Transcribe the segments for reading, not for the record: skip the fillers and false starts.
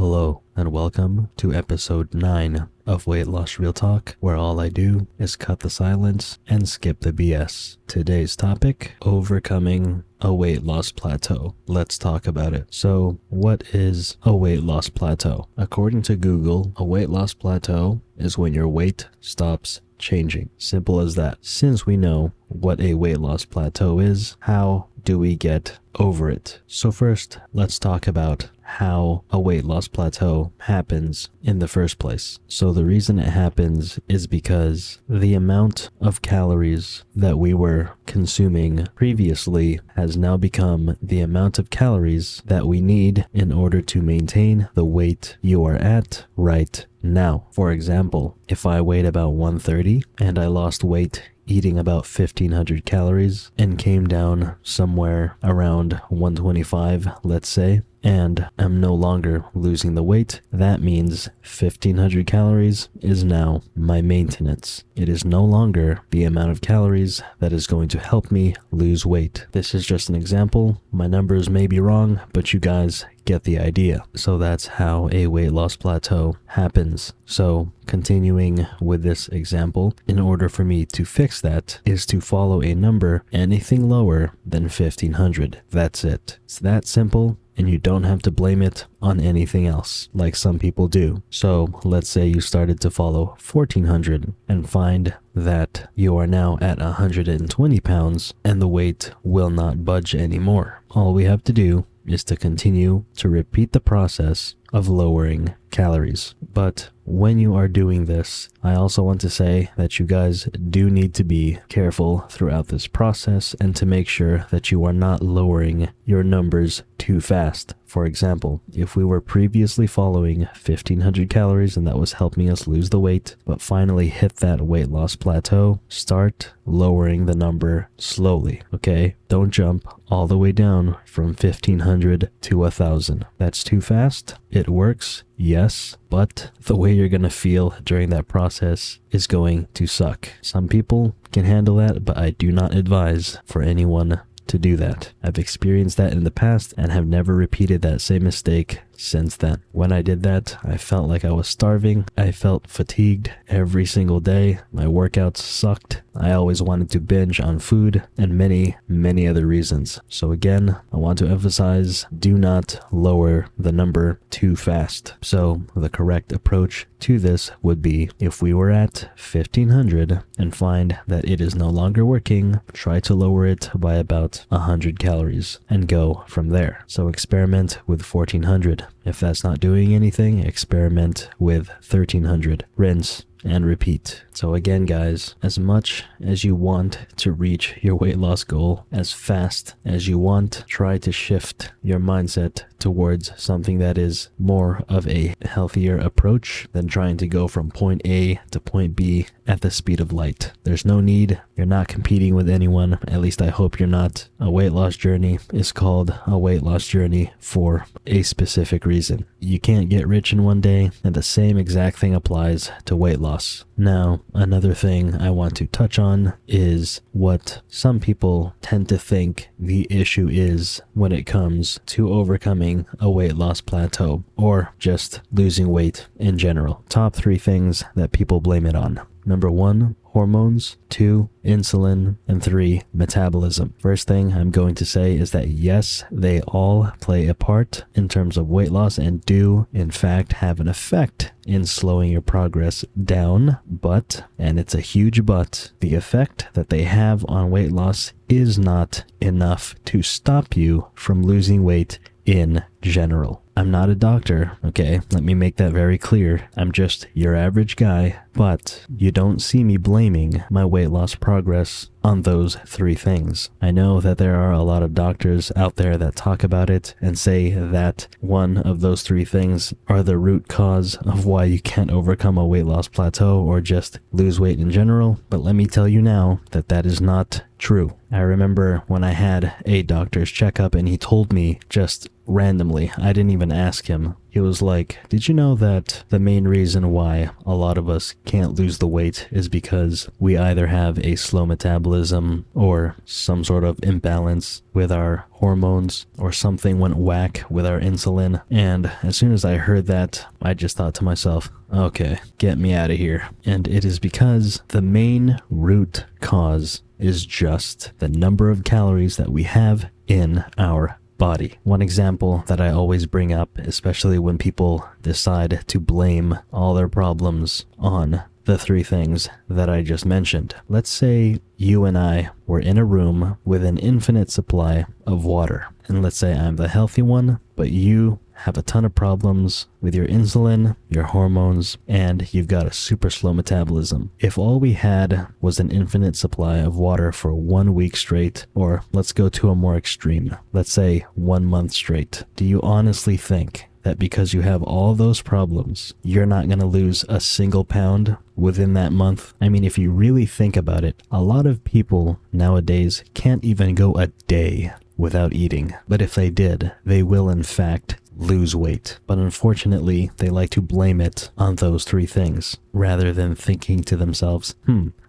Hello, and welcome to episode 9 of Weight Loss Real Talk, where all I do is cut the silence and skip the BS. Today's topic, overcoming a weight loss plateau. Let's talk about it. So, what is a weight loss plateau? According to Google, a weight loss plateau is when your weight stops changing. Simple as that. Since we know what a weight loss plateau is, how do we get over it? So first, let's talk about how a weight loss plateau happens in the first place. So the reason it happens is because the amount of calories that we were consuming previously has now become the amount of calories that we need in order to maintain the weight you are at right now. For example, if I weighed about 130 and I lost weight eating about 1500 calories and came down somewhere around 125, let's say, and I'm no longer losing the weight, that means 1500 calories is now my maintenance. It is no longer the amount of calories that is going to help me lose weight. This is just an example. My numbers may be wrong, but you guys get the idea. So that's how a weight loss plateau happens. So continuing with this example, in order for me to fix that is to follow a number anything lower than 1500. That's it. It's that simple. And you don't have to blame it on anything else, like some people do. So let's say you started to follow 1400 and find that you are now at 120 pounds and the weight will not budge anymore. All we have to do is to continue to repeat the process of lowering calories. But when you are doing this, I also want to say that you guys do need to be careful throughout this process and to make sure that you are not lowering your numbers too fast. For example, if we were previously following 1500 calories and that was helping us lose the weight, but finally hit that weight loss plateau, start lowering the number slowly, okay? Don't jump all the way down from 1500 to 1000. That's too fast. It works, yes, but the way you're going to feel during that process is going to suck. Some people can handle that, but I do not advise for anyone to do that. I've experienced that in the past and have never repeated that same mistake since then. When I did that, I felt like I was starving. I felt fatigued every single day. My workouts sucked. I always wanted to binge on food and many other reasons. So again, I want to emphasize, do not lower the number too fast. So the correct approach to this would be, if we were at 1500 and find that it is no longer working, try to lower it by about 100 calories and go from there. So experiment with 1400. If that's not doing anything, experiment with 1300. Rinse and repeat. So again, guys, as much as you want to reach your weight loss goal as fast as you want, try to shift your mindset towards something that is more of a healthier approach than trying to go from point A to point B at the speed of light. There's no need. You're not competing with anyone. At least I hope you're not. A weight loss journey is called a weight loss journey for a specific reason. You can't get rich in one day, and the same exact thing applies to weight loss. Now, another thing I want to touch on is what some people tend to think the issue is when it comes to overcoming a weight loss plateau or just losing weight in general. Top 3 things that people blame it on. Number 1, hormones. 2, insulin. And 3, metabolism. First thing I'm going to say is that yes, they all play a part in terms of weight loss and do in fact have an effect in slowing your progress down, but, and it's a huge but, the effect that they have on weight loss is not enough to stop you from losing weight in general. I'm not a doctor, okay? Let me make that very clear. I'm just your average guy, but you don't see me blaming my weight loss progress on those 3 things. I know that there are a lot of doctors out there that talk about it and say that one of those 3 things are the root cause of why you can't overcome a weight loss plateau or just lose weight in general, but let me tell you now that that is not true. I remember when I had a doctor's checkup and he told me just randomly, I didn't even ask him, He was like, did you know that the main reason why a lot of us can't lose the weight is because we either have a slow metabolism or some sort of imbalance with our hormones, or something went whack with our insulin. And as soon as I heard that, I just thought to myself, okay, get me out of here. And it is because the main root cause is just the number of calories that we have in our body. One example that I always bring up, especially when people decide to blame all their problems on the three things that I just mentioned. Let's say you and I were in a room with an infinite supply of water. And let's say I'm the healthy one, but you have a ton of problems with your insulin, your hormones, and you've got a super slow metabolism. If all we had was an infinite supply of water for 1 week straight, or let's go to a more extreme, let's say 1 month straight, do you honestly think that because you have all those problems, you're not going to lose a single pound within that month? I mean, if you really think about it, a lot of people nowadays can't even go a day without eating. But if they did, they will in fact lose weight. But unfortunately, they like to blame it on those three things, rather than thinking to themselves,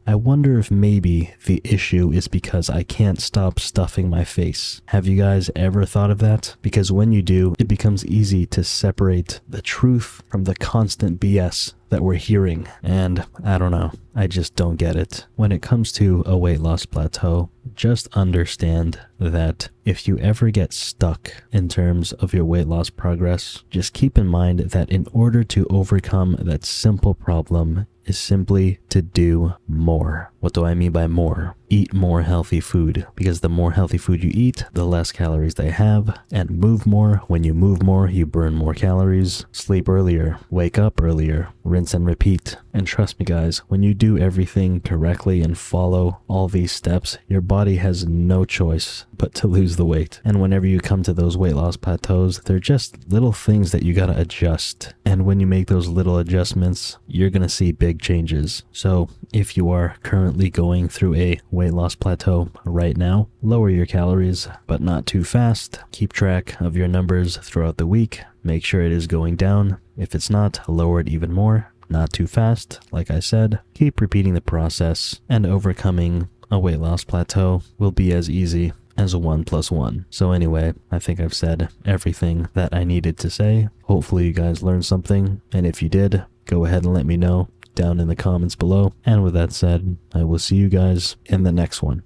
I wonder if maybe the issue is because I can't stop stuffing my face. Have you guys ever thought of that? Because when you do, it becomes easy to separate the truth from the constant BS that we're hearing. And I don't know, I just don't get it. When it comes to a weight loss plateau, just understand that if you ever get stuck in terms of your weight loss progress, just keep in mind that in order to overcome that simple problem is simply to do more. What do I mean by more? Eat more healthy food, because the more healthy food you eat, the less calories they have, and move more. When you move more, you burn more calories. Sleep earlier, wake up earlier, rinse and repeat. And trust me guys, when you do everything correctly and follow all these steps, your body has no choice but to lose the weight. And whenever you come to those weight loss plateaus, they're just little things that you gotta adjust. And when you make those little adjustments, you're gonna see big changes. So if you are currently going through a weight loss plateau right now, lower your calories, but not too fast. Keep track of your numbers throughout the week. Make sure it is going down. If it's not, lower it even more. Not too fast, like I said. Keep repeating the process, and overcoming a weight loss plateau will be as easy as 1 + 1. So anyway, I think I've said everything that I needed to say. Hopefully you guys learned something, and if you did, go ahead and let me know down in the comments below. And with that said, I will see you guys in the next one.